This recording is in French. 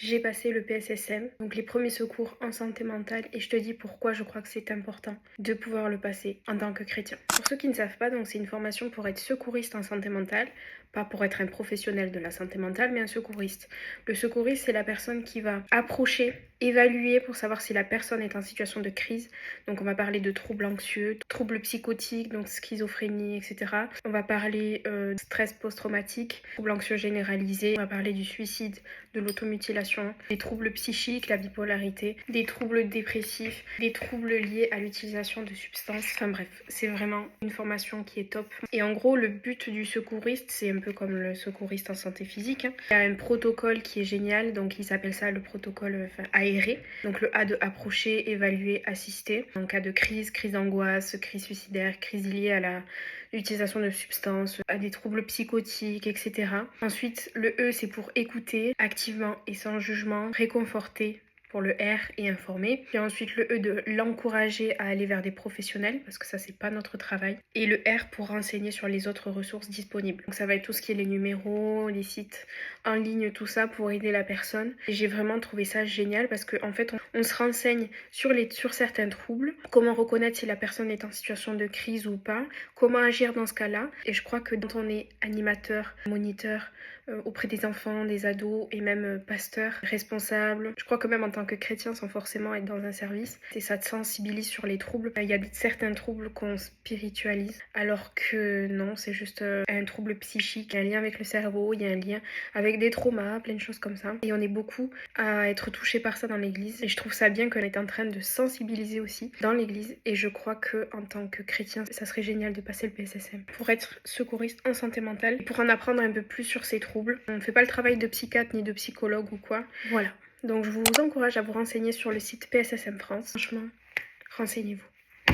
J'ai passé le PSSM, donc les premiers secours en santé mentale, et je te dis pourquoi je crois que c'est important de pouvoir le passer en tant que chrétien. Pour ceux qui ne savent pas, donc c'est une formation pour être secouriste en santé mentale, pas pour être un professionnel de la santé mentale, mais un secouriste. Le secouriste, c'est la personne qui va approcher, évaluer pour savoir si la personne est en situation de crise. Donc on va parler de troubles anxieux, troubles psychotiques, donc schizophrénie, etc. On va parler de stress post-traumatique, troubles anxieux généralisés, on va parler du suicide, de l'automutilation, des troubles psychiques, la bipolarité, des troubles dépressifs, des troubles liés à l'utilisation de substances. Enfin bref, c'est vraiment une formation qui est top. Et en gros, le but du secouriste, c'est un peu comme le secouriste en santé physique. Il y a un protocole qui est génial, donc il s'appelle ça le protocole aéré. Donc le A de approcher, évaluer, assister. En cas de crise, crise d'angoisse, crise suicidaire, crise liée à l'utilisation de substances, à des troubles psychotiques, etc. Ensuite, le E, c'est pour écouter activement et sans jugement, réconforter pour le R et informer. Puis ensuite le E de l'encourager à aller vers des professionnels parce que ça c'est pas notre travail. Et le R pour renseigner sur les autres ressources disponibles. Donc ça va être tout ce qui est les numéros, les sites en ligne, tout ça pour aider la personne. Et j'ai vraiment trouvé ça génial parce qu'en fait on se renseigne sur certains troubles, comment reconnaître si la personne est en situation de crise ou pas, comment agir dans ce cas-là. Et je crois que quand on est animateur, moniteur auprès des enfants, des ados et même pasteur, responsable, je crois que même en tant que chrétien sans forcément être dans un service, et ça te sensibilise sur les troubles. Il y a certains troubles qu'on spiritualise alors que non, c'est juste un trouble psychique, il y a un lien avec le cerveau, il y a un lien avec des traumas, plein de choses comme ça. Et on est beaucoup à être touchés par ça dans l'église et je trouve ça bien qu'on est en train de sensibiliser aussi dans l'église et je crois que en tant que chrétien, ça serait génial de passer le PSSM pour être secouriste en santé mentale et pour en apprendre un peu plus sur ces troubles. On ne fait pas le travail de psychiatre ni de psychologue ou quoi. Voilà. Donc je vous encourage à vous renseigner sur le site PSSM France. Franchement, renseignez-vous.